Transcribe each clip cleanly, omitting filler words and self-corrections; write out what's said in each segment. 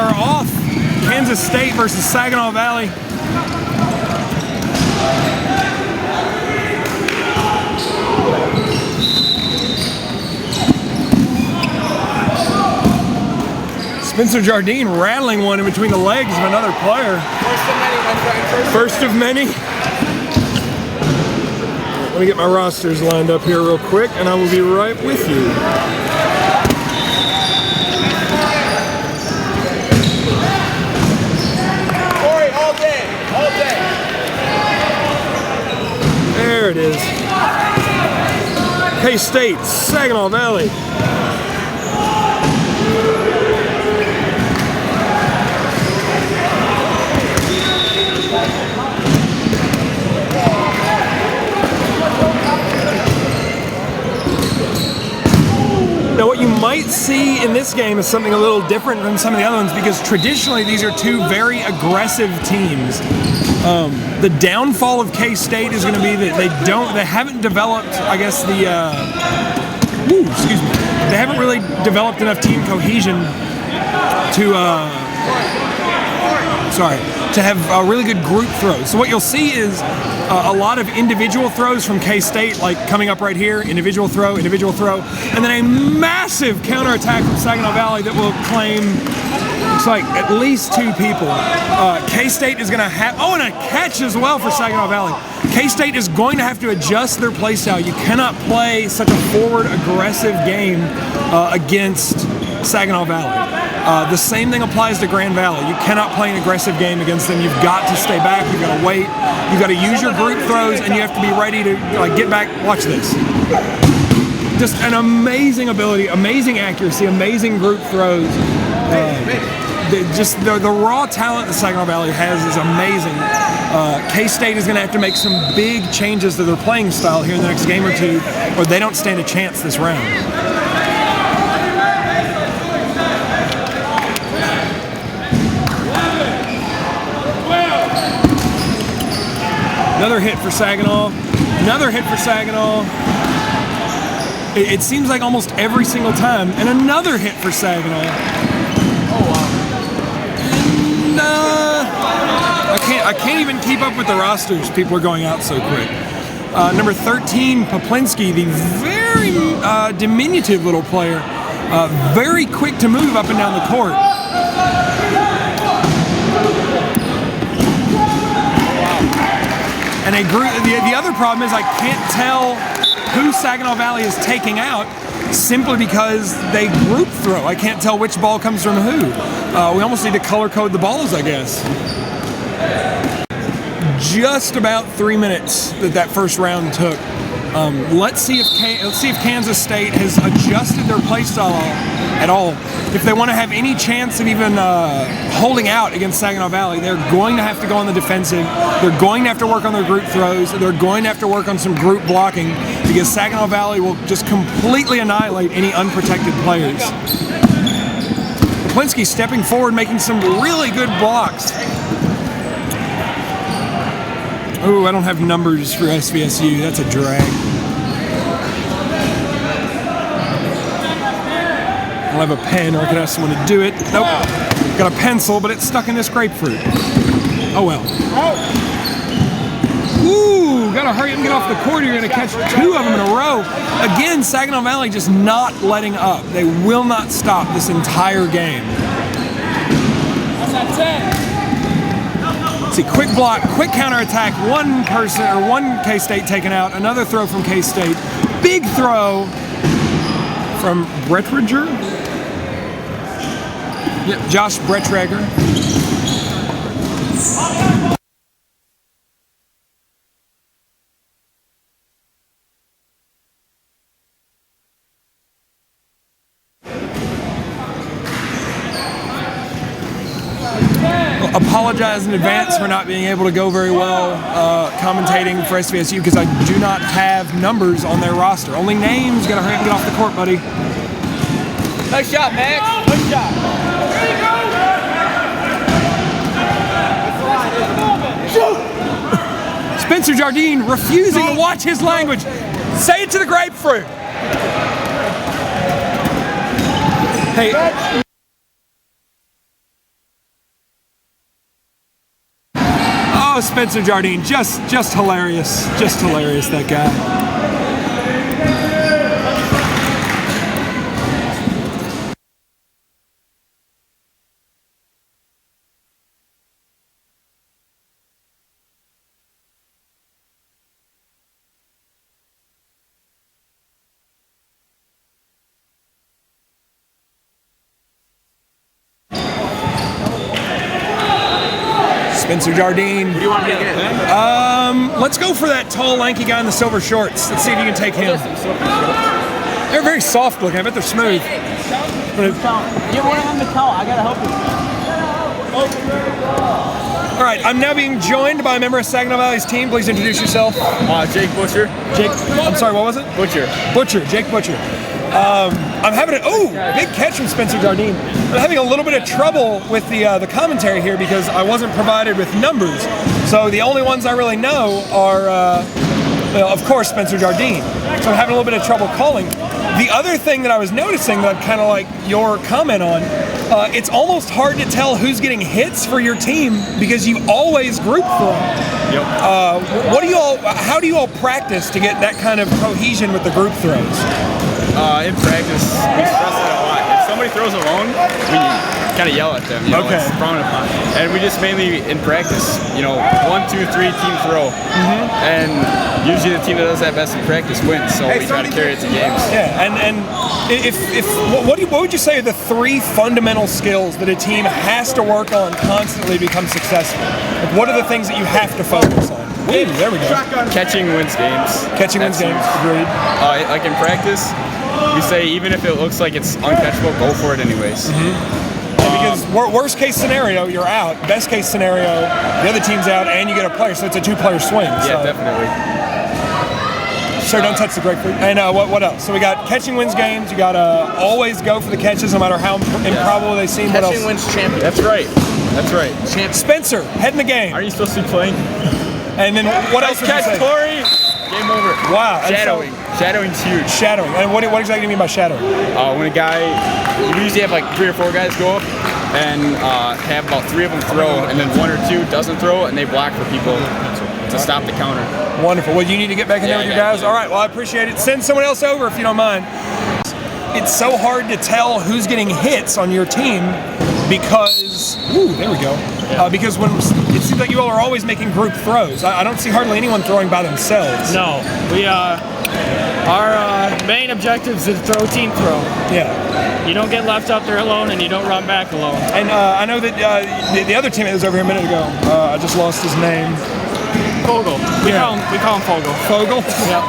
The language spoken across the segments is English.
are off. Kansas State versus Saginaw Valley. Spencer Jardine rattling one in between the legs of another player. First of many, my friend. First of many. Let me get my rosters lined up here real quick, and I will be right with you. Corey, all day, all day. There it is. K-State, Saginaw Valley. Now what you might see in this game is something a little different than some of the other ones, because traditionally these are two very aggressive teams. The downfall of K-State is going to be that they haven't developed, I guess, they haven't really developed enough team cohesion to have really good group throws. So what you'll see is a lot of individual throws from K-State, like coming up right here, individual throw, and then a massive counterattack from Saginaw Valley that will claim, looks like, at least two people. K-State is going to have, oh, and a catch as well for Saginaw Valley. K-State is going to have to adjust their play style. You cannot play such a forward, aggressive game against Saginaw Valley. The same thing applies to Grand Valley. You cannot play an aggressive game against them. You've got to stay back. You've got to wait. You've got to use your group throws, and you have to be ready to get back. Watch this. Just an amazing ability, amazing accuracy, amazing group throws. The raw talent that Saginaw Valley has is amazing. K-State is going to have to make some big changes to their playing style here in the next game or two, or they don't stand a chance this round. Another hit for Saginaw. Another hit for Saginaw. It seems like almost every single time. And another hit for Saginaw. Oh wow. And I can't even keep up with the rosters. People are going out so quick. Number 13, Poplinski, the very diminutive little player. Very quick to move up and down the court. And the other problem is I can't tell who Saginaw Valley is taking out simply because they group throw. I can't tell which ball comes from who. We almost need to color code the balls, I guess. Just about 3 minutes that first round took. Let's see if Kansas State has adjusted their play style at all. If they want to have any chance of even holding out against Saginaw Valley, they're going to have to go on the defensive. They're going to have to work on their group throws. They're going to have to work on some group blocking, because Saginaw Valley will just completely annihilate any unprotected players. Poplinski stepping forward, making some really good blocks. Oh, I don't have numbers for SVSU. That's a drag. I'll have a pen, or I could ask someone to do it. Nope. Got a pencil, but it's stuck in this grapefruit. Oh well. Ooh, gotta hurry up and get off the court. You're gonna catch two of them in a row. Again, Saginaw Valley just not letting up. They will not stop this entire game. That's 10. See, quick block, quick counterattack, one person or one K-State taken out, another throw from K-State, big throw from Brettridger. Yep, Josh Brettridger. Apologize in advance for not being able to go very well commentating for SVSU, because I do not have numbers on their roster. Only names. Gotta hurry up and get off the court, buddy. Nice shot, Max. Nice shot. Shoot! Spencer Jardine refusing to watch his language. Say it to the grapefruit. Hey. Spencer Jardine, just hilarious, that guy. Spencer Jardine. What do you want me to get? Let's go for that tall, lanky guy in the silver shorts. Let's see if you can take him. They're very soft looking. I bet they're smooth. You want him to tell. I gotta help you. All right, I'm now being joined by a member of Saginaw Valley's team. Please introduce yourself. Jake Butcher. Jake, I'm sorry, what was it? Butcher. Jake Butcher. I'm having big catch from Spencer Jardine. I'm having a little bit of trouble with the commentary here because I wasn't provided with numbers. So the only ones I really know are, of course, Spencer Jardine. So I'm having a little bit of trouble calling. The other thing that I was noticing that I'd kind of like your comment on, it's almost hard to tell who's getting hits for your team because you always group throw. Yep. How do you all practice to get that kind of cohesion with the group throws? In practice, we stress that a lot. If somebody throws alone, we kind of yell at them. You know, okay. It's frowned upon. And we just mainly, in practice, 1, 2, 3, team throw. And usually the team that does that best in practice wins, so we try to carry it to games. Yeah, and what would you say are the 3 fundamental skills that a team has to work on constantly to become successful? Like, what are the things that you have to focus on? Ooh, there we go. Catching wins games. Agreed. Like in practice, we say even if it looks like it's uncatchable, go for it anyways. Because worst case scenario, you're out. Best case scenario, the other team's out and you get a player, so it's a 2-player swing. Yeah, definitely. Sure, don't touch the grapefruit. And what else? So we got catching wins games. You got to always go for the catches no matter how improbable they seem. Catching wins champion. That's right. Champion. Spencer, head in the game. Are you supposed to be playing? And then what else would you catch, say? Corey. Game over. Wow. Shadowing. Shadowing's huge. Shadowing. And what exactly do you mean by shadowing? When a guy, you usually have like 3 or 4 guys go up and have about 3 of them throw, and then 1 or 2 doesn't throw, and they block for people to stop the counter. Wonderful. Well, you need to get back in there with your guys. All right. Well, I appreciate it. Send someone else over if you don't mind. It's so hard to tell who's getting hits on your team because, there we go. Because when it seems like you all are always making group throws. I don't see hardly anyone throwing by themselves. No, our main objective is to throw team throw. Yeah. You don't get left up there alone, and you don't run back alone. And I know that the other teammate that was over here a minute ago, I just lost his name. Fogel. We call him Fogel. Fogel? Yep.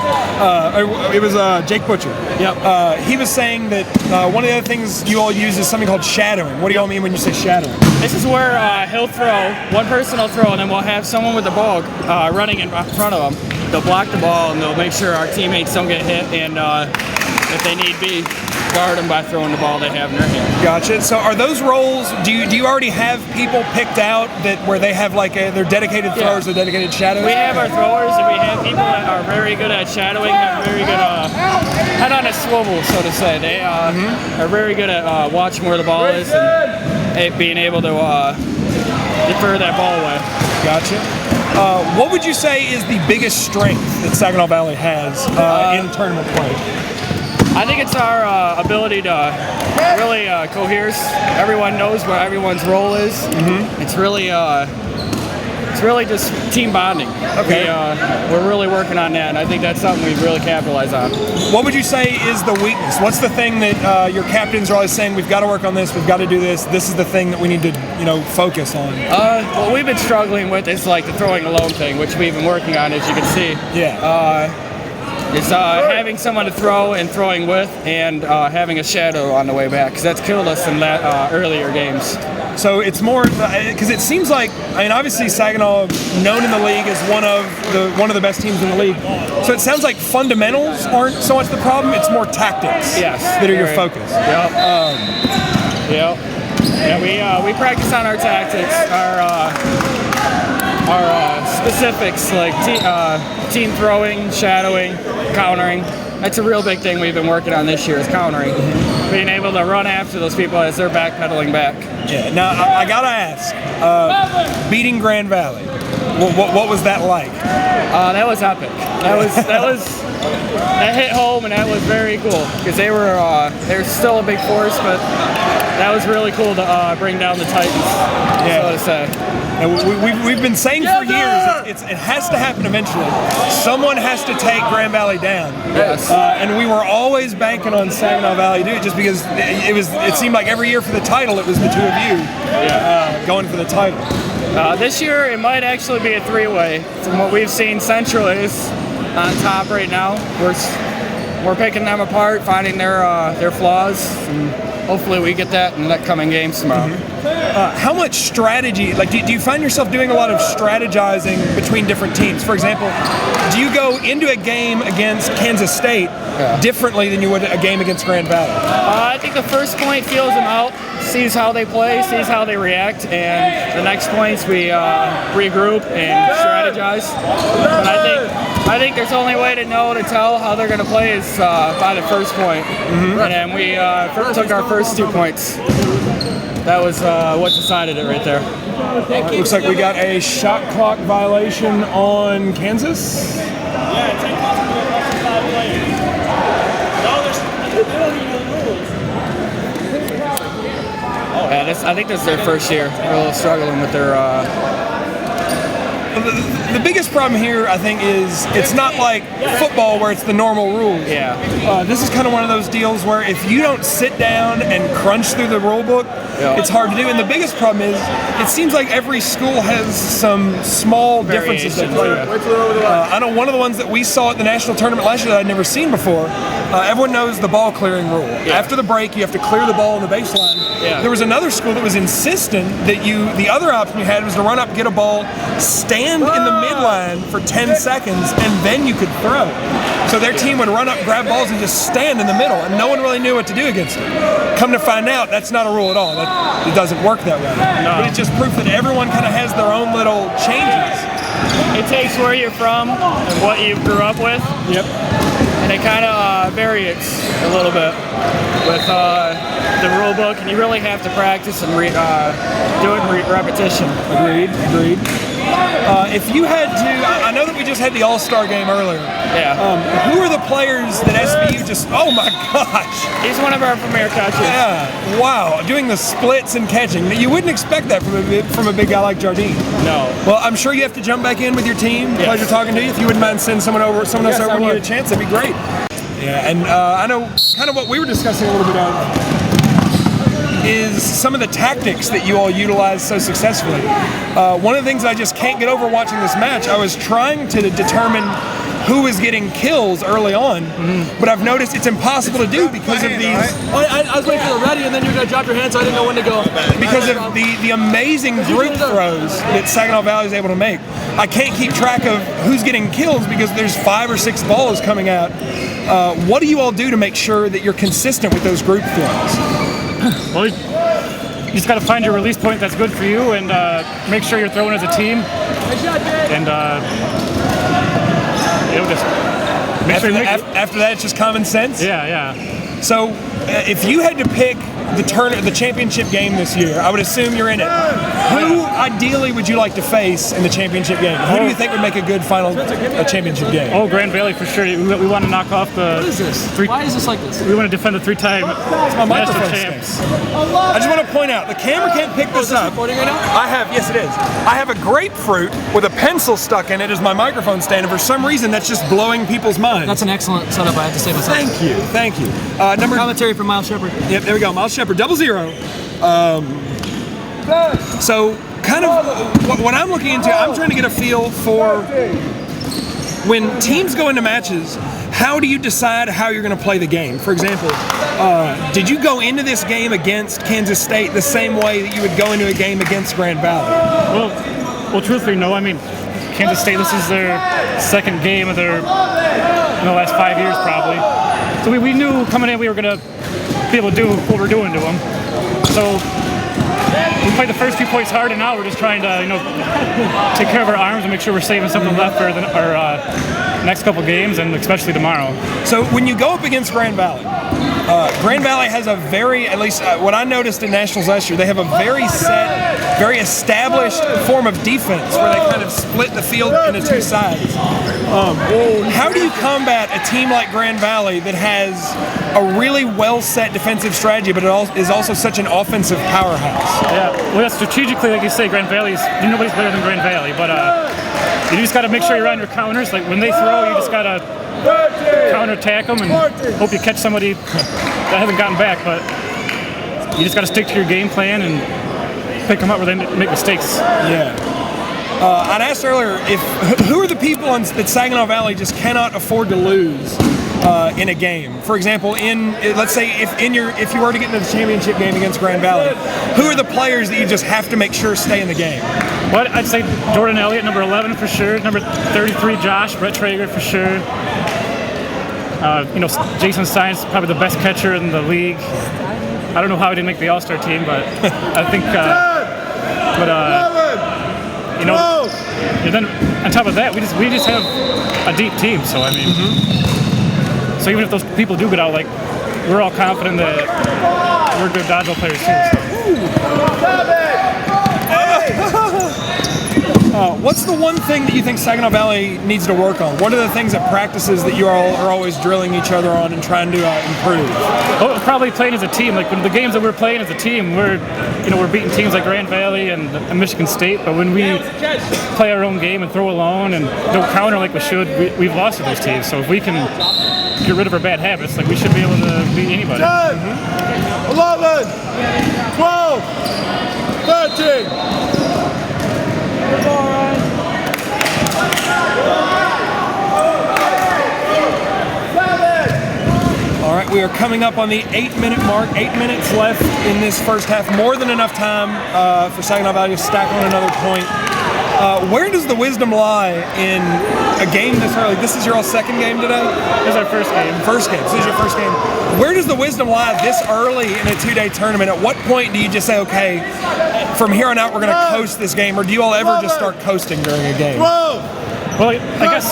It was Jake Butcher. Yep. He was saying that one of the other things you all use is something called shadowing. What do y'all mean when you say shadowing? This is where he'll throw, one person will throw, and then we'll have someone with the ball running in front of them. They'll block the ball, and they'll make sure our teammates don't get hit, and if they need be, guard them by throwing the ball they have in their hand. Gotcha. So are those roles, do you already have people picked out that where they have like their dedicated throwers, their dedicated shadowers? We have our throwers, and we have people that are very good at shadowing, have very good head on a swivel, so to say. They are very good at watching where the ball is and being able to defer that ball away. Gotcha. What would you say is the biggest strength that Saginaw Valley has in tournament play? I think it's our ability to really cohere. Everyone knows what everyone's role is. It's really just team bonding. Okay. We're really working on that, and I think that's something we really capitalize on. What would you say is the weakness? What's the thing that your captains are always saying, we've got to work on this, we've got to do this, this is the thing that we need to focus on? What we've been struggling with is like the throwing alone thing, which we've been working on, as you can see. Yeah. It's having someone to throw and throwing with, and having a shadow on the way back, because that's killed us in that earlier games. So it's more because it seems like, obviously Saginaw, known in the league as one of the best teams in the league. So it sounds like fundamentals aren't so much the problem; it's more tactics that are your focus. Yep. Yeah, we practice on our tactics, our specifics like team throwing, shadowing, countering. That's a real big thing we've been working on this year, is countering. Being able to run after those people as they're backpedaling back. Yeah. Now I gotta ask, beating Grand Valley, What was that like? That was epic. That hit home, and that was very cool because they were still a big force, but that was really cool to bring down the Titans. So to say. And we've been saying for years it has to happen eventually. Someone has to take Grand Valley down. Yes. And we were always banking on Saginaw Valley to do it, just because it seemed like every year for the title it was the two of you going for the title. This year it might actually be a three-way. From what we've seen, Central is on top right now. We're picking them apart, finding their flaws, and hopefully we get that in the coming games tomorrow. How much strategy, like do you find yourself doing a lot of strategizing between different teams? For example, do you go into a game against Kansas State differently than you would a game against Grand Valley? I think the first point feels them out, sees how they play, sees how they react, and the next points we regroup and strategize. But I think there's only way to know, to tell how they're going to play is by the first point. And we took our first 2 points. That was what decided it right there. Looks like we got a shot clock violation on Kansas. I think this is their first year. They're a little struggling with their. The biggest problem here, I think, is it's not like football where it's the normal rules. Yeah. This is kind of one of those deals where if you don't sit down and crunch through the rule book, it's hard to do. And the biggest problem is it seems like every school has some small differences they play with. I know one of the ones that we saw at the national tournament last year that I'd never seen before, everyone knows the ball clearing rule. After the break, you have to clear the ball on the baseline. There was another school that was insistent that the other option you had was to run up, get a ball, stand in the midline for 10 seconds, and then you could throw. So their team would run up, grab balls, and just stand in the middle, and no one really knew what to do against it. Come to find out, that's not a rule at all. It doesn't work that way. But it's just proof that everyone kind of has their own little changes. It takes where you're from and what you grew up with. And it kind of varies a little bit with the rule book, and you really have to practice and do it in repetition. Agreed. If you had to, I know that we just had the All-Star game earlier. Who are the players that SVU just, oh my gosh. He's one of our premier catchers. Yeah, wow, doing the splits and catching. You wouldn't expect that from a big guy like Jardine. No. Well, I'm sure you have to jump back in with your team. Pleasure talking to you. If you wouldn't mind sending someone else over when you get a chance, that'd be great. Yeah, and I know kind of what we were discussing a little bit of is some of the tactics that you all utilize so successfully. One of the things I just can't get over watching this match, I was trying to determine who was getting kills early on, but I've noticed it's impossible to do because of these. I was waiting for the ready, and then you're going to drop your hand, so I didn't know when to go. Because of the amazing group throws that Saginaw Valley is able to make. I can't keep track of who's getting kills because there's 5 or 6 balls coming out. What do you all do to make sure that you're consistent with those group throws? Well, you just got to find your release point that's good for you, and make sure you're throwing as a team. And just make sure after that, it's just common sense. Yeah. So, if you had to pick the championship game this year, I would assume you're in it. Who ideally would you like to face in the championship game? Who do you think would make a good final championship game? Oh, Grand Valley for sure. We want to knock off the. What is this? Why is this like this? We want to defend the 3-time national champs. I just want to point out the camera can't pick this up. Recording right now? Yes, it is. I have a grapefruit with a pencil stuck in it as my microphone stand, and for some reason that's just blowing people's minds. That's an excellent setup. I have to say myself. Thank you. Commentary from Miles Shepard. Yep, there we go. Miles Shepard, 0-0. So, kind of what I'm looking into, I'm trying to get a feel for when teams go into matches, how do you decide how you're going to play the game? For example, did you go into this game against Kansas State the same way that you would go into a game against Grand Valley? Well, truthfully, no. I mean, Kansas State, this is their second game of their in the last 5 years, probably. So we knew coming in we were going to be able to do what we're doing to them. So we played the first few points hard, and now we're just trying to, take care of our arms and make sure we're saving something left for our next couple games, and especially tomorrow. So when you go up against Grand Valley, Grand Valley has a very, at least what I noticed in Nationals last year, they have a very set, very established form of defense where they kind of split the field into two sides. How do you combat a team like Grand Valley that has a really well-set defensive strategy, but it is also such an offensive powerhouse? Yeah, well, strategically, like you say, Grand Valley's, nobody's better than Grand Valley, but you just got to make sure you're on your counters. Like when they throw, you just got to counter-attack them and hope you catch somebody that hasn't gotten back, but you just got to stick to your game plan and pick them up where they make mistakes. Yeah. I'd asked earlier who are the people that Saginaw Valley just cannot afford to lose in a game. For example, let's say if you were to get into the championship game against Grand Valley, who are the players that you just have to make sure stay in the game? Well, I'd say Jordan Elliott, number 11 for sure. Number 33, Josh Brett Traeger for sure. Jason Stein's probably the best catcher in the league. I don't know how he didn't make the All-Star team, but I think. And then on top of that, we just have a deep team. So I mean, so even if those people do get out, like we're all confident that we're good dodgeball players too. What's the one thing that you think Saginaw Valley needs to work on? What are the things at practices that you all are always drilling each other on and trying to improve? Well, probably playing as a team. Like when the games that we're playing as a team, we're beating teams like Grand Valley and Michigan State. But when we play our own game and throw alone and don't counter like we should, we've lost to those teams. So if we can get rid of our bad habits, like we should be able to beat anybody. 10, 11, 12, 13. All right, we are coming up on the 8-minute mark. 8 minutes left in this first half. More than enough time for Saginaw Valley to stack on another point. Where does the wisdom lie in a game this early? This is your all second game today? This is our first game. First game. So this is your first game. Where does the wisdom lie this early in a 2-day tournament? At what point do you just say, okay, from here on out we're going to coast this game, or do you all ever just start coasting during a game? Well, I guess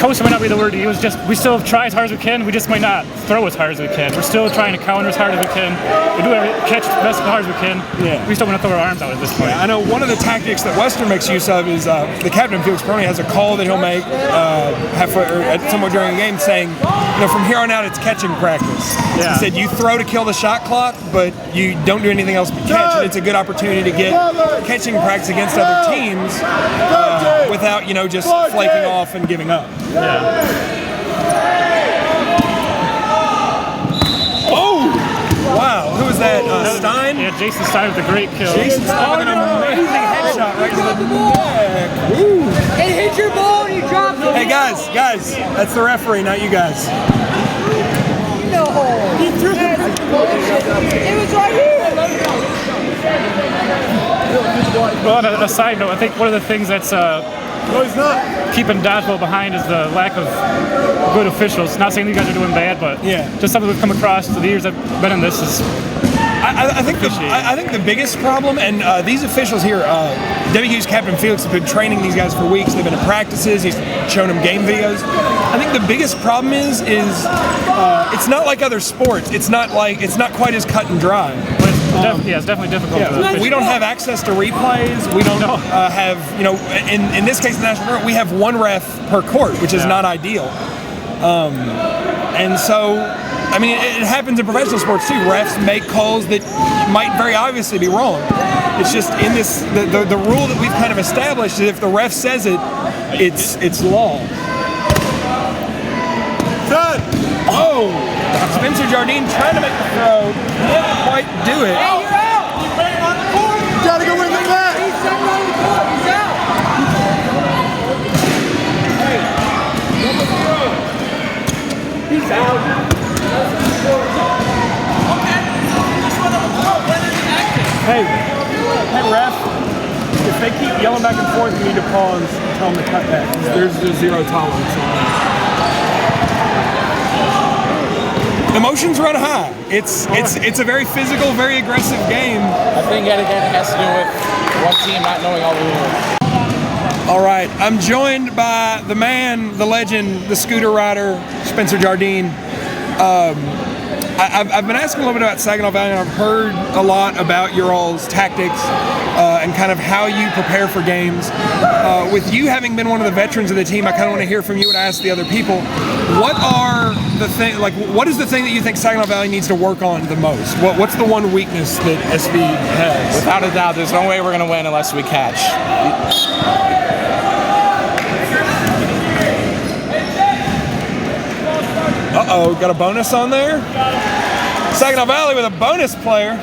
coasting might not be the word to use. Just we still try as hard as we can. We just might not throw as hard as we can. We're still trying to counter as hard as we can. We do catch as hard as we can. Yeah. We still want to throw our arms out at this point. Yeah, I know one of the tactics that Western makes use of is the captain, Felix Peroni, has a call that he'll make halfway or somewhere during a game saying, from here on out it's catching practice. Yeah. He said you throw to kill the shot clock, but you don't do anything else but catch. And it's a good opportunity to get catching practice against other teams without just flaking off and giving up. Yeah. Oh! Wow, who was that? Stein? Yeah, Jason Stein with a great kill. Jason Stein with an amazing headshot right to the neck. Woo. It hit your ball and you dropped it. Hey guys, that's the referee, not you guys. No. He threw it. It was right here. Well, on a side note, I think one of the things that's keeping dodgeball behind is the lack of good officials. Not saying you guys are doing bad, but just something we've come across through the years I've been in this is. I think the biggest problem, and these officials here, WQ's Captain Felix has been training these guys for weeks. They've been in practices. He's shown them game videos. I think the biggest problem is it's not like other sports. It's not quite as cut and dry. It's definitely difficult. Yeah, we don't have access to replays. We don't have, in this case, the National Tournament, we have one ref per court, which is not ideal. And so, I mean, it happens in professional sports too. Refs make calls that might very obviously be wrong. It's just in this, the rule that we've kind of established is if the ref says it, it's law. Good. Oh! Spencer Jardine trying to make the throw, didn't quite do it. Hey, you're out. You gotta go in the net. He's sitting on the court. He's out. He's out. Hey, ref, if they keep yelling back and forth, you need to pause and tell them to cut back. There's zero tolerance on that. Emotions run high. It's a very physical, very aggressive game. I think it has to do with one team not knowing all the rules. All right, I'm joined by the man, the legend, the scooter rider, Spencer Jardine. I've been asking a little bit about Saginaw Valley, and I've heard a lot about your all's tactics and kind of how you prepare for games. With you having been one of the veterans of the team, I kind of want to hear from you and ask the other people, what is the thing that you think Saginaw Valley needs to work on the most? What's the one weakness that SV has? Without a doubt, there's no way we're going to win unless we catch. Uh-oh, got a bonus on there? Saginaw Valley with a bonus player.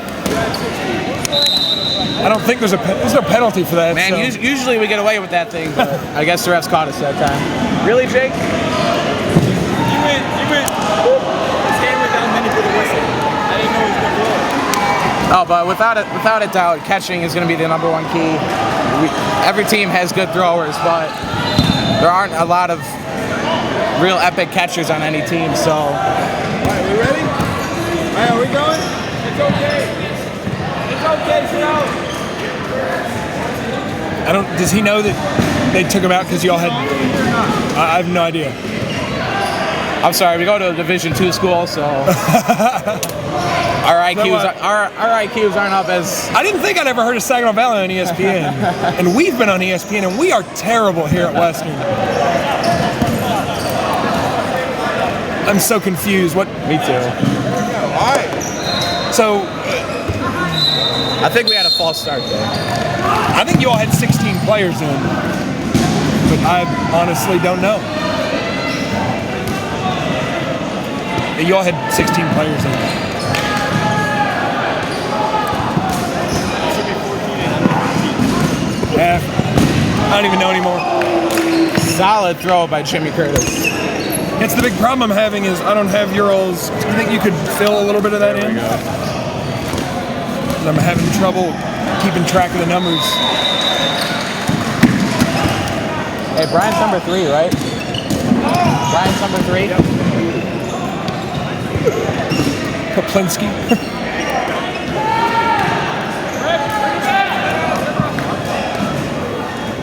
I don't think there's no penalty for that. Man, so. usually we get away with that thing, but I guess the refs caught us that time. Really, Jake? You went. His hand went down, then he put the whistle. I didn't know he was going to blow. Oh, but without a doubt, catching is going to be the number one key. Every team has good throwers, but there aren't a lot of real epic catchers on any team, so. All right, we ready? All right, are we going? It's okay. It's okay, sit down. Does he know that they took him out because y'all had? I have no idea. I'm sorry, we go to a Division II school, so our IQs aren't up as. I didn't think I'd ever heard of Saginaw Valley on ESPN, and we've been on ESPN, and we are terrible here at Western. I'm so confused. What? Me too. All right. So, I think we had a false start there. I think you all had 16 players in, but I honestly don't know. You all had 16 players in. Yeah, I don't even know anymore. Solid throw by Jimmy Curtis. It's the big problem I'm having is I don't have Urals. Do you think you could fill a little bit of that in? I'm having trouble keeping track of the numbers. Hey, Brian's number 3, right? Brian's number 3? Yep. Kaplinski.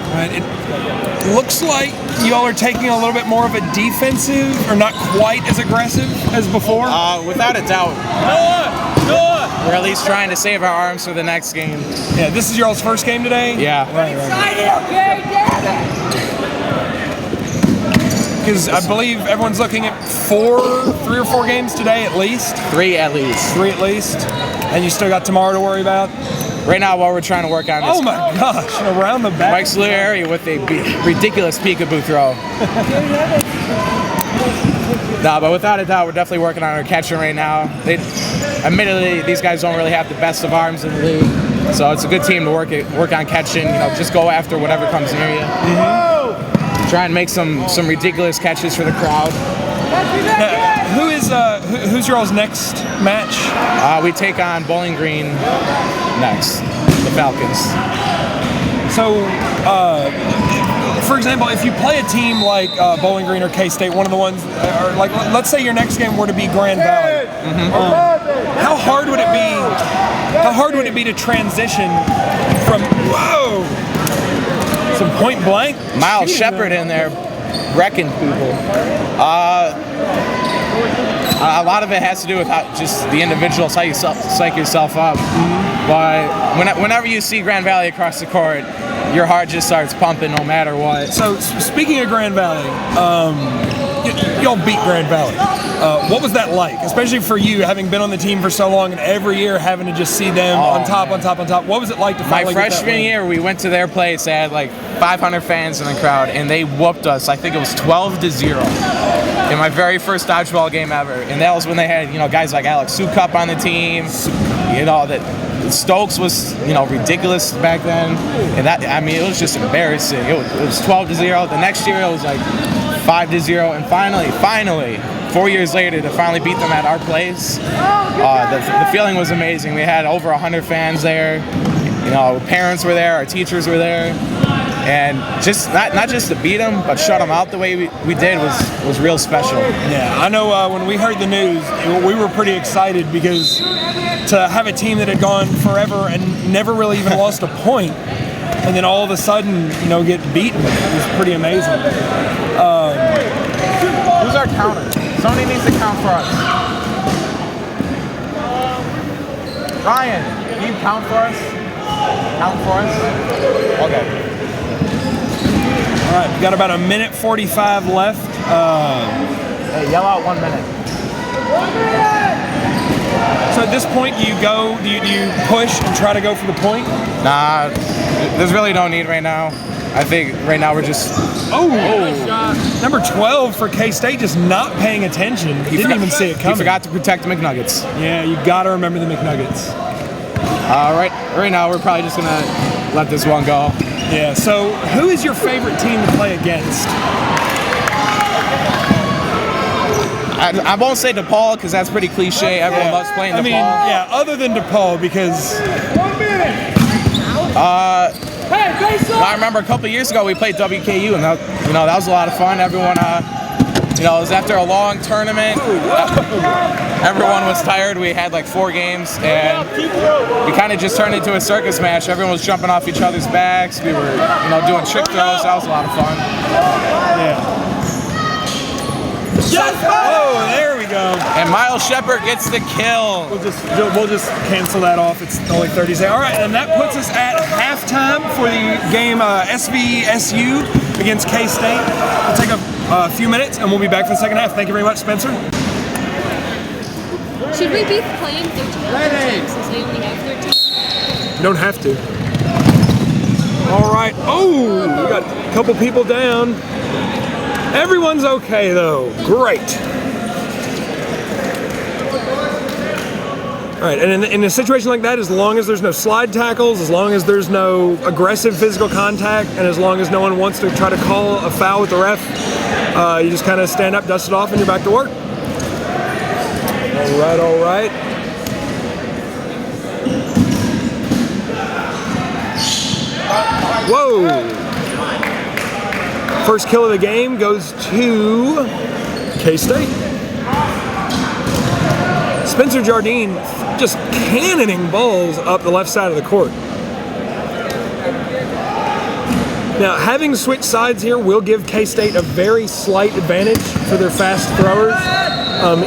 All right, it looks like y'all are taking a little bit more of a defensive, or not quite as aggressive as before. Without a doubt. We're at least trying to save our arms for the next game. Yeah, this is y'all's first game today? Yeah. Right. Because I believe everyone's looking at 3 or 4 games today at least. 3 at least. 3 at least. And you still got tomorrow to worry about? Right now, while we're trying to work on this. Oh my gosh, around the back. Mike Salieri with a ridiculous peekaboo throw. No, but without a doubt, we're definitely working on our catching right now. Admittedly, these guys don't really have the best of arms in the league, so it's a good team to work on catching. Just go after whatever comes near you. Mm-hmm. Try and make some ridiculous catches for the crowd. Who's your all's next match? We take on Bowling Green next, the Falcons. So, for example, if you play a team like Bowling Green or K-State, one of the ones, or like, let's say your next game were to be Grand Valley, how hard would it be? How hard would it be to transition from some point blank? Miles Shepard in there, wrecking people. A lot of it has to do with just the individual psych yourself up. But whenever you see Grand Valley across the court, your heart just starts pumping no matter what. So speaking of Grand Valley, y'all beat Grand Valley. What was that like? Especially for you, having been on the team for so long and every year having to just see them on top. What was it like to finally My freshman year, we went to their place. They had like 500 fans in the crowd, and they whooped us. I think it was 12-0 in my very first dodgeball game ever. And that was when they had, guys like Alex Sukup on the team. That Stokes was, ridiculous back then. And it was just embarrassing. It was 12-0. The next year, it was like 5-0. And finally, 4 years later, to finally beat them at our place, the feeling was amazing. We had over 100 fans there. Parents were there, our teachers were there. And just not just to beat them, but shut them out the way we did was real special. Yeah, I know when we heard the news, we were pretty excited because to have a team that had gone forever and never really even lost a point, and then all of a sudden, get beaten was pretty amazing. Who's our counter? Somebody needs to count for us. Ryan, can you count for us? Count for us? Okay. All right, we got about a minute 45 left. Hey, yell out 1 minute. So at this point, do you push and try to go for the point? Nah, there's really no need right now. I think right now we're just... Number 12 for K-State just not paying attention. He didn't even see it coming. He forgot to protect the McNuggets. Yeah, you got to remember the McNuggets. Right now we're probably just going to let this one go. Yeah, so who is your favorite team to play against? I won't say DePaul because that's pretty cliche. Everyone loves playing DePaul. I mean, yeah, other than DePaul because... I remember a couple years ago we played WKU, and that was a lot of fun. Everyone, it was after a long tournament. Everyone was tired. We had like 4 games, and we kind of just turned into a circus match. Everyone was jumping off each other's backs. We were, doing trick throws. That was a lot of fun. Yeah. Oh, there we go. And Miles Shepard gets the kill. We'll just cancel that off. It's only 30 seconds. All right, and that puts us at halftime for the game SVSU against K-State. We'll take a few minutes, and we'll be back for the second half. Thank you very much, Spencer. Should we be playing 13 teams since they only have 13? You don't have to. All right. Oh, we got a couple people down. Everyone's okay, though. Great. All right, and in a situation like that, as long as there's no slide tackles, as long as there's no aggressive physical contact, and as long as no one wants to try to call a foul with the ref, you just kind of stand up, dust it off, and you're back to work. All right. Whoa. First kill of the game goes to K-State. Spencer Jardine just cannoning balls up the left side of the court. Now, having switched sides here will give K-State a very slight advantage for their fast throwers,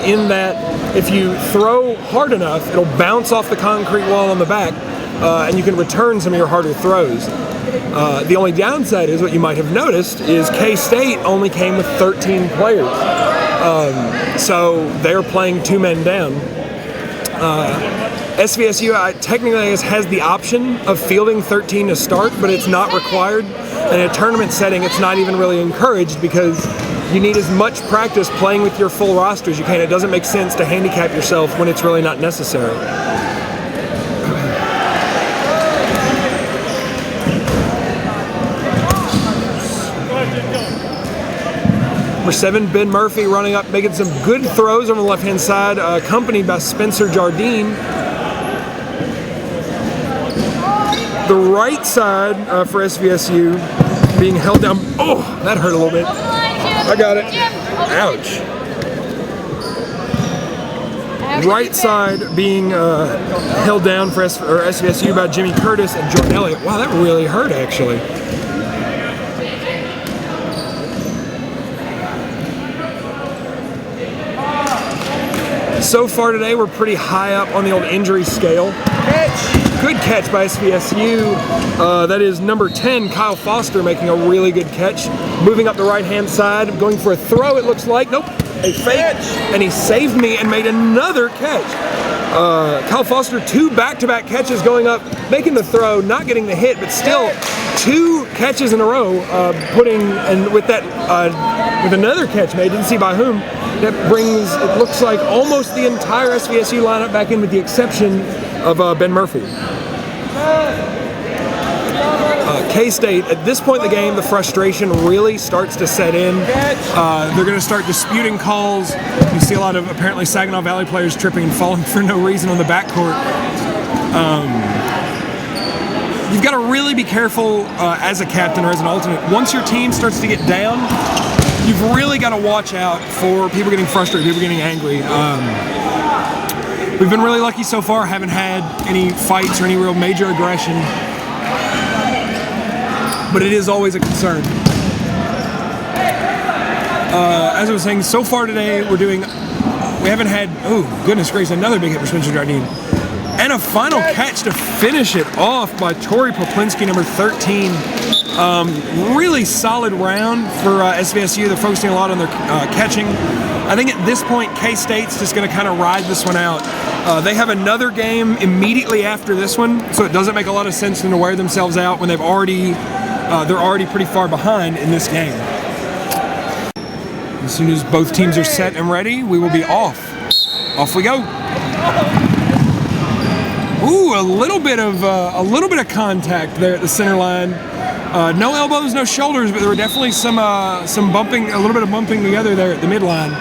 in that if you throw hard enough, it'll bounce off the concrete wall on the back, and you can return some of your harder throws. The only downside is, what you might have noticed, is K-State only came with 13 players. So they're playing 2 men down. SVSU technically has the option of fielding 13 to start, but it's not required. In a tournament setting, it's not even really encouraged because you need as much practice playing with your full roster as you can. It doesn't make sense to handicap yourself when it's really not necessary. Number 7, Ben Murphy running up, making some good throws on the left-hand side, accompanied by Spencer Jardine. The right side for SVSU being held down. Oh, that hurt a little bit. I got it. Ouch. Right side being held down for SVSU by Jimmy Curtis and Jordan Elliott. Wow, that really hurt, actually. So far today, we're pretty high up on the old injury scale. Good catch by SVSU. That is number 10, Kyle Foster, making a really good catch. Moving up the right-hand side, going for a throw, it looks like. Nope, a fake. And he saved me and made another catch. Kyle Foster, 2 back-to-back catches going up, making the throw, not getting the hit, but still 2 catches in a row, with another catch made, didn't see by whom. That brings, it looks like, almost the entire SVSU lineup back in, with the exception of Ben Murphy. K-State, at this point in the game, the frustration really starts to set in. They're going to start disputing calls. You see a lot of, apparently, Saginaw Valley players tripping and falling for no reason on the backcourt. You've got to really be careful as a captain or as an alternate. Once your team starts to get down, you've really got to watch out for people getting frustrated, people getting angry. We've been really lucky so far, haven't had any fights or any real major aggression, but it is always a concern. As I was saying, so far today we haven't had, oh goodness gracious, another big hit for Spencer Jardine. And a final catch to finish it off by Tori Poplinski, number 13. Really solid round for SVSU. They're focusing a lot on their catching. I think at this point, K-State's just going to kind of ride this one out. They have another game immediately after this one, so it doesn't make a lot of sense for them to wear themselves out when they're already pretty far behind in this game. As soon as both teams are set and ready, we will be off. Off we go. Ooh, a little bit of contact there at the center line. No elbows, no shoulders, but there were definitely some bumping, a little bit of bumping together there at the midline.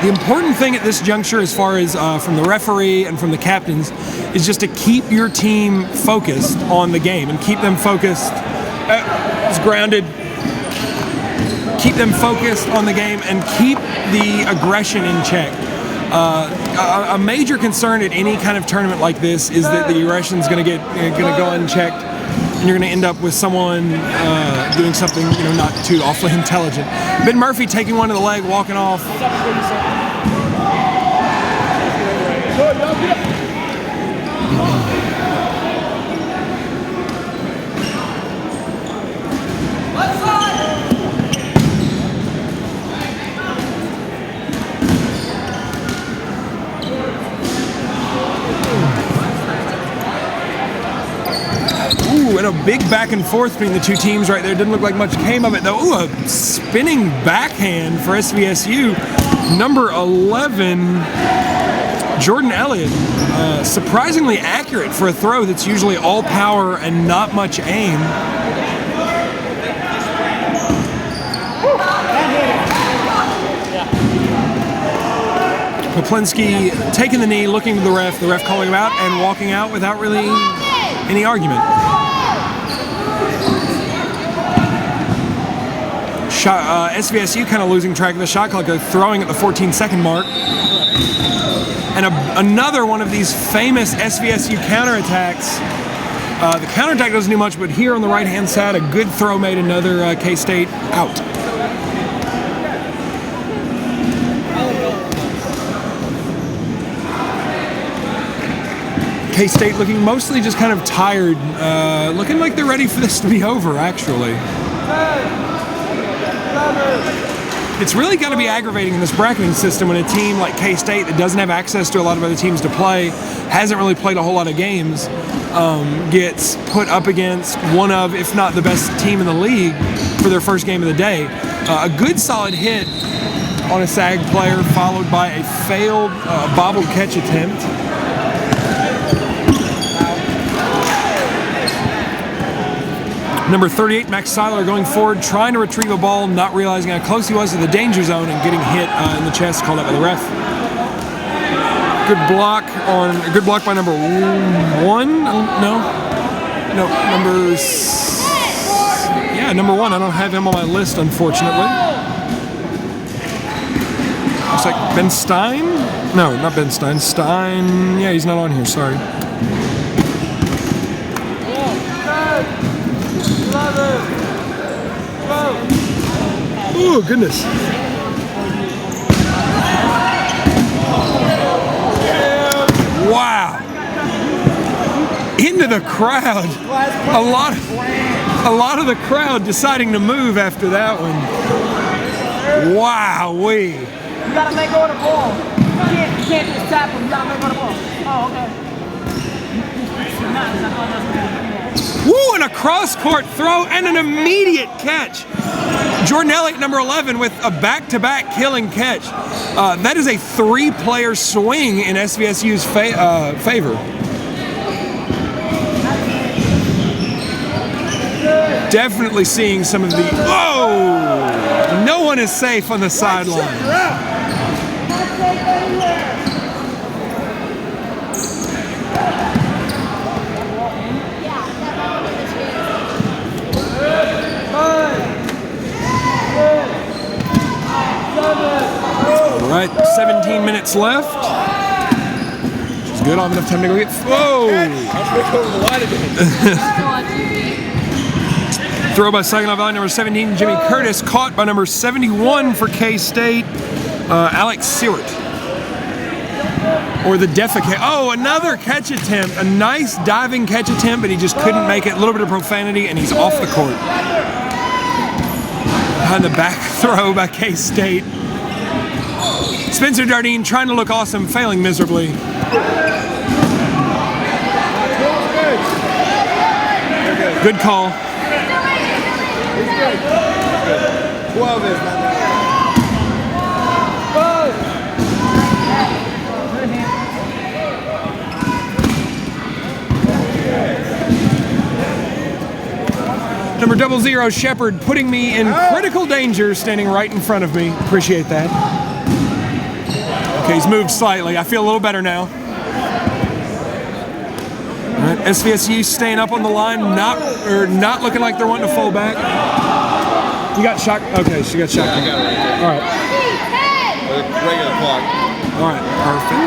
The important thing at this juncture, as far as from the referee and from the captains, is just to keep your team focused on the game and keep them focused. It's grounded. Keep them focused on the game and keep the aggression in check. A major concern at any kind of tournament like this is that the aggression is going to go unchecked, and you're going to end up with someone doing something not too awfully intelligent. Ben Murphy taking one to the leg, walking off. Ooh, and a big back and forth between the two teams right there. Didn't look like much came of it, though. Ooh, a spinning backhand for SVSU. Number 11, Jordan Elliott. Surprisingly accurate for a throw that's usually all power and not much aim. Poplinski taking the knee, looking to the ref calling him out, and walking out without really any argument. SVSU kind of losing track of the shot clock. They're throwing at the 14-second mark. And another one of these famous SVSU counterattacks. The counterattack doesn't do much, but here on the right-hand side, a good throw made another K-State out. K-State looking mostly just kind of tired, looking like they're ready for this to be over, actually. It's really got to be aggravating in this bracketing system when a team like K-State that doesn't have access to a lot of other teams to play, hasn't really played a whole lot of games, gets put up against one of, if not the best team in the league for their first game of the day. A good solid hit on a SAG player followed by a failed bobbled catch attempt. Number 38, Max Seiler, going forward, trying to retrieve a ball, not realizing how close he was to the danger zone and getting hit in the chest, called out by the ref. Good block by number 1. Number 1. I don't have him on my list, unfortunately. Looks like Ben Stein? No, not Ben Stein. Stein. Yeah, he's not on here. Sorry. Oh, goodness. Wow. Into the crowd. A lot of the crowd deciding to move after that one. Wow-wee. You gotta let go of the ball. You can't just tap him. You gotta let go of the ball. Oh, okay. Woo, and a cross-court throw and an immediate catch. Jordan Elliott, number 11, with a back-to-back killing catch. That is a 3-player swing in SVSU's favor. Definitely seeing some of the... Whoa! No one is safe on the sideline. All right, 17 minutes left. Which is good. I'll have enough time to go get... Whoa! Throw by Saginaw Valley, number 17, Jimmy Curtis. Caught by number 71 for K-State, Alex Seward. or the defecate. Oh, another catch attempt. A nice diving catch attempt, but he just couldn't make it. A little bit of profanity, and he's off the court. Behind the back throw by K-State. Spencer Jardine trying to look awesome, failing miserably. Good call. 12 is not that. Number 00, Shepard, putting me in critical danger, standing right in front of me. Appreciate that. Okay, he's moved slightly. I feel a little better now. All right, SVSU staying up on the line, not looking like they're wanting to fall back. You got shot. Okay, she got shot. Yeah, I got it right there. All right. Regular clock. All right, perfect.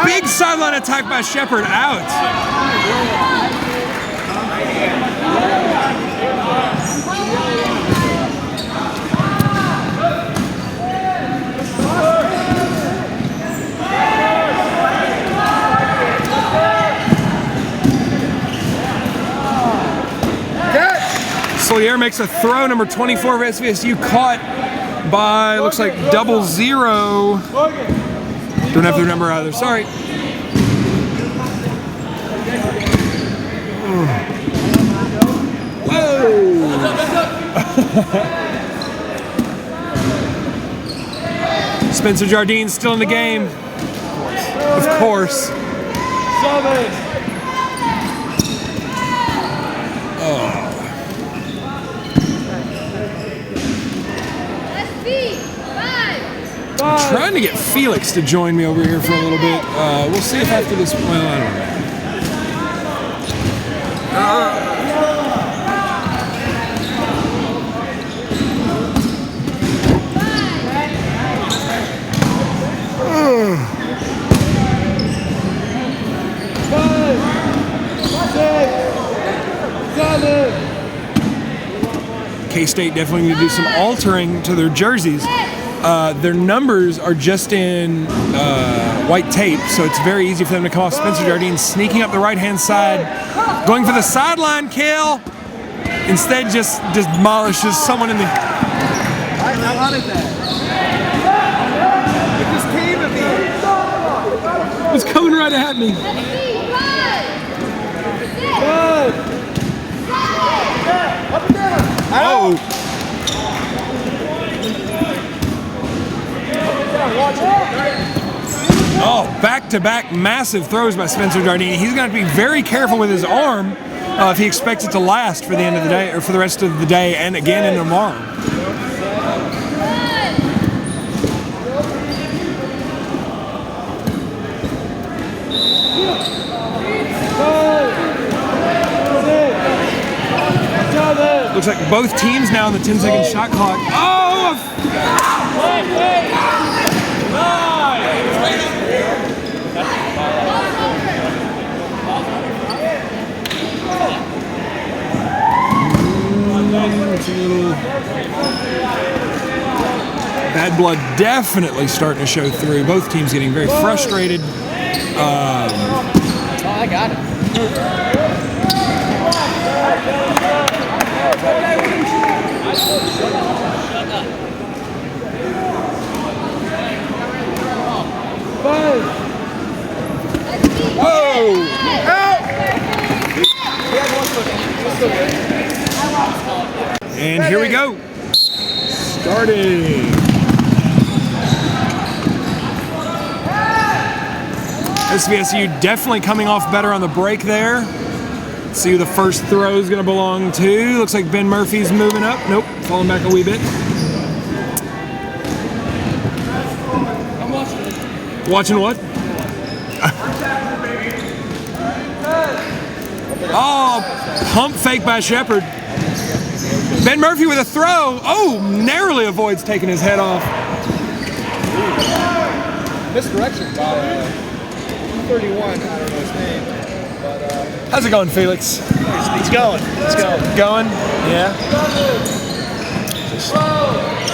Big sideline attack by Shepard, out. Solier makes a throw, number 24 of SVSU, caught by, looks like 00. Don't have their number either, sorry. Whoa! Spencer Jardine still in the game. Of course. I'm trying to get Felix to join me over here for a little bit. We'll see if after this, well, I don't know. K-State definitely need to do some altering to their jerseys. Their numbers are just in white tape, so it's very easy for them to come off. Spencer Jardine sneaking up the right-hand side, going for the sideline kill. Instead, just demolishes someone in the... I wanted that. It just came at me. It was coming right at me. Oh! Oh, back-to-back massive throws by Spencer Jardine. He's going to have to be very careful with his arm if he expects it to last for the end of the day, or for the rest of the day, and again in tomorrow. Looks like both teams now on the 10-second shot clock. Oh! Bad blood definitely starting to show through. Both teams getting very frustrated. I got it. Whoa! And here we go. Starting. SVSU definitely coming off better on the break there. Let's see who the first throw is going to belong to. Looks like Ben Murphy's moving up. Nope, falling back a wee bit. I'm watching it. Watching what? Oh, pump fake by Shepard. Ben Murphy with a throw. Oh, narrowly avoids taking his head off. Misdirection by 31, I don't know his name, but How's it going, Felix? It's going. It's going. Going? Yeah.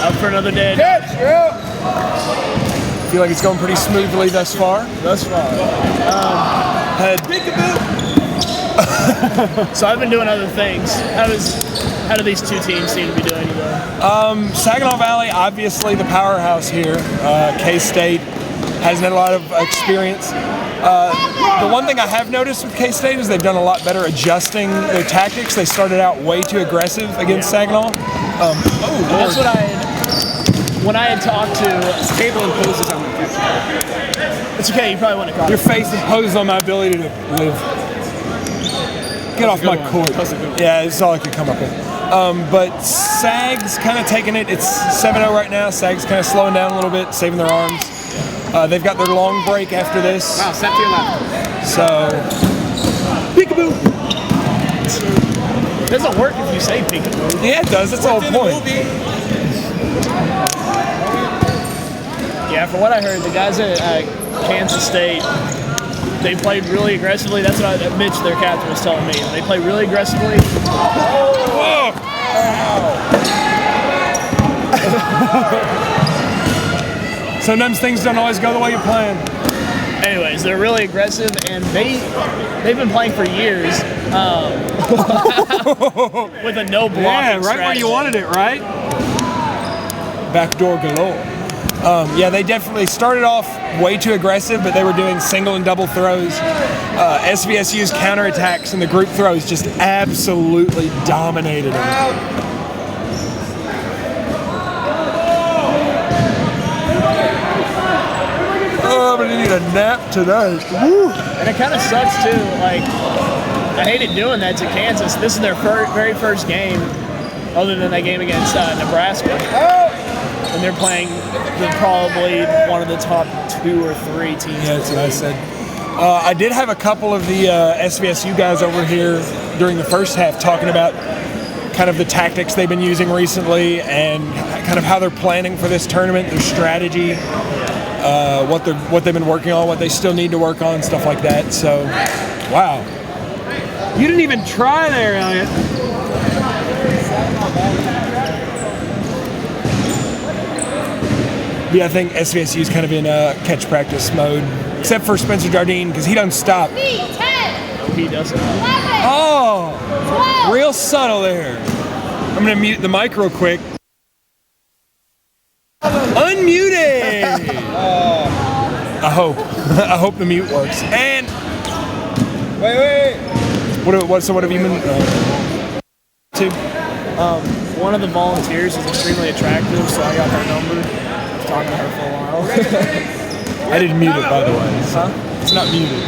Up for another day. Feel like it's going pretty smoothly thus far. So I've been doing other things. How do these two teams seem to be doing today? Saginaw Valley, obviously the powerhouse here. K-State hasn't had a lot of experience. The one thing I have noticed with K-State is they've done a lot better adjusting their tactics. They started out way too aggressive against Saginaw. That's what when I had talked to Table imposes on the catch. it's okay, you probably want to call Your face imposes on my ability to live. Get off my court. Yeah, this is all I could come up with. But Sag's kind of taking it. It's 7-0 right now. Sag's kind of slowing down a little bit, saving their arms. They've got their long break after this. Wow, step to your left. So, peekaboo. It doesn't work if you say peekaboo. Yeah, it does. That's the whole point. Yeah, from what I heard, the guys at Kansas State, they played really aggressively. That's what Mitch, their captain, was telling me. They played really aggressively. Sometimes things don't always go the way you plan. Anyways, they're really aggressive, and they've been playing for years with a no blocking Yeah, right strategy. where you wanted it, right? Backdoor galore. Yeah, they definitely started off way too aggressive, but they were doing single and double throws. SVSU's counterattacks and the group throws just absolutely dominated them. Oh, but I need a nap tonight. Woo. And it kind of sucks too. Like, I hated doing that to Kansas. This is their very first game, other than that game against Nebraska. And they're playing probably one of the top 2 or 3 teams. Yeah, that's what I said. I did have a couple of the SVSU guys over here during the first half talking about kind of the tactics they've been using recently and kind of how they're planning for this tournament, their strategy, what they've been working on, what they still need to work on, stuff like that. So, wow. You didn't even try there, Elliot. Yeah, I think SVSU is kind of in catch practice mode, except for Spencer Jardine because he doesn't stop. He doesn't. Oh, real subtle there. I'm gonna mute the mic real quick. Unmuted. I hope the mute works. And Wait. what have you been to? One of the volunteers is extremely attractive, so I got her number. Talking to her for a while. I didn't mute it, by the way. Huh? It's not muted.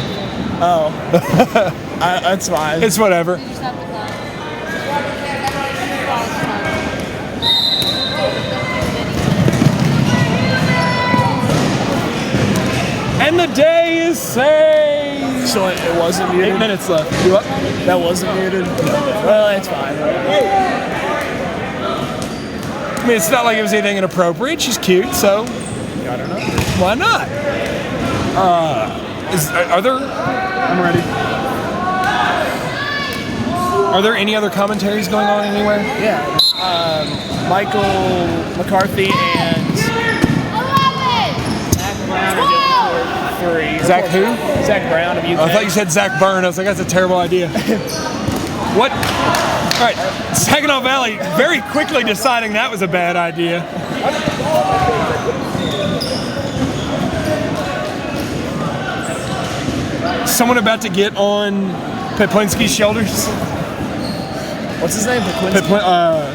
Oh. That's fine. It's whatever. And the day is saved. So it wasn't muted? 8 minutes left. You up? That wasn't muted? Well, that's fine. I mean, it's not like it was anything inappropriate. She's cute, so I don't know. why not? Are there? I'm ready. Are there any other commentaries going on anywhere? Yeah. Michael McCarthy and Zach Brown are doing 3. Zach who? Zach Brown of UK. I thought you said Zach Byrne. I was like, that's a terrible idea. What? All right, Saginaw Valley very quickly deciding that was a bad idea. Someone about to get on Poplinski's shoulders. What's his name?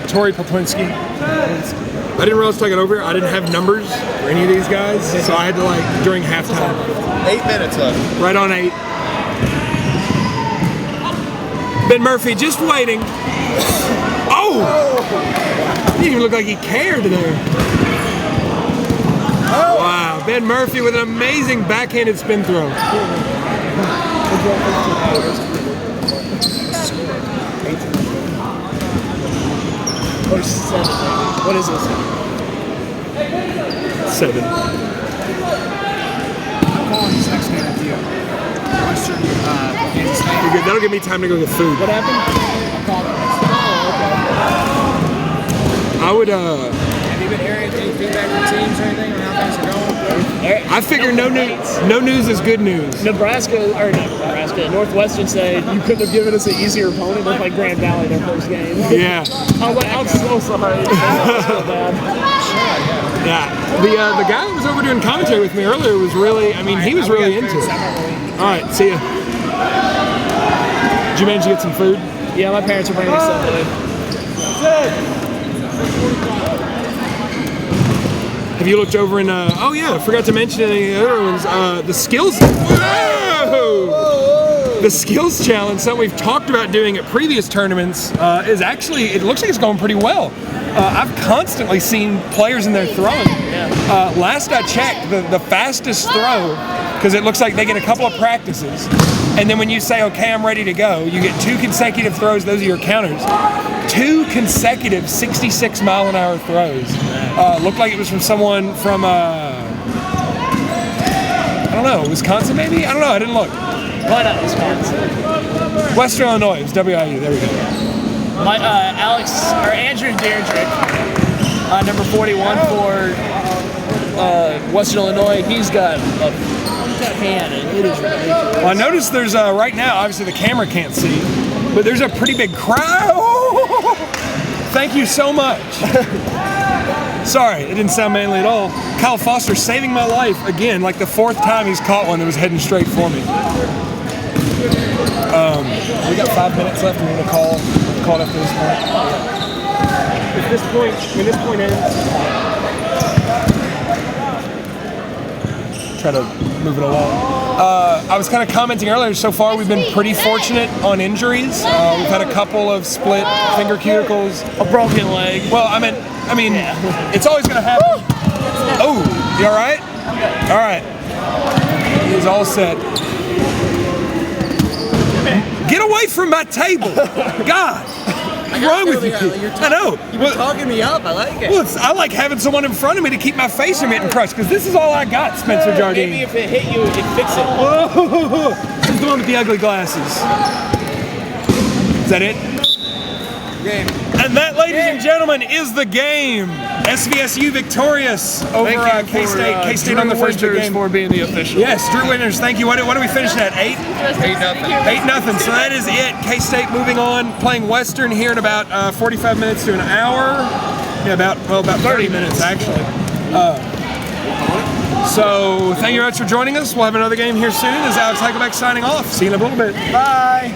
Tori Poplinski. I didn't realize till I got over here, I didn't have numbers for any of these guys, so I had to like during halftime. 8 minutes left. Right on 8. Ben Murphy just waiting. Oh! He didn't even look like he cared there. Wow, Ben Murphy with an amazing backhanded spin throw. Or 7. What is this? 7. I'm calling this next game with you. Western Kansas State. be good. That'll give me time to go get food. What happened? I would, Have you been hearing any feedback from teams or anything on how things are going? I figure no news is good news. Northwestern said you couldn't have given us an easier opponent than like Grand Valley their first game. Yeah. I was like, I'm so sorry. So bad. Yeah. The guy that was over doing commentary with me earlier was really, I mean, he was really into it. All right, see ya. Did you manage to get some food? Yeah, my parents are bringing me stuff today. Have you looked over in, oh yeah, I forgot to mention any of the other ones. The skills, whoa! The skills challenge, something we've talked about doing at previous tournaments, is actually, it looks like it's going pretty well. I've constantly seen players in there throwing. Last I checked, the fastest throw, because it looks like they get a couple of practices, and then when you say, okay, I'm ready to go, you get 2 consecutive throws, those are your counters. 2 consecutive 66-mile-an-hour throws. Looked like it was from someone from, I don't know, Wisconsin maybe? I don't know, I didn't look. Why not Wisconsin? Western Illinois, it's WIU, there we go. Andrew Deirdrick, number 41 for Western Illinois, he's got a cannon. It is ridiculous. Well, I noticed there's, right now, obviously the camera can't see, but there's a pretty big crowd. Oh, thank you so much. Sorry, it didn't sound manly at all. Kyle Foster saving my life again, like the 4th time he's caught one that was heading straight for me. We got 5 minutes left. We're gonna call it after this point. When this point ends, try to move it along. I was kind of commenting earlier, so far we've been pretty fortunate on injuries. We've had a couple of split finger cuticles. A broken leg. Well, I mean, it's always going to happen. Oh, you all right? All right. He's all set. Get away from my table. God. What's wrong with you? I know. You've been talking me up. I like it. Well, I like having someone in front of me to keep my face from getting crushed, because this is all I got, Spencer Jardine. Maybe if it hit you, it'd fix it. Whoa! This is the one with the ugly glasses. Is that it? Game. And that, ladies and gentlemen, is the game. SVSU victorious over K-State. K-State on the first big game. For being the official. Yes, Drew Winters, thank you. What are we finishing at? 8? 8-0. So that is it. K-State moving on, playing Western here in about 45 minutes to an hour. Yeah, about 30 minutes actually. So thank you very much for joining us. We'll have another game here soon. This is Alex Heichelbeck signing off. See you in a little bit. Bye.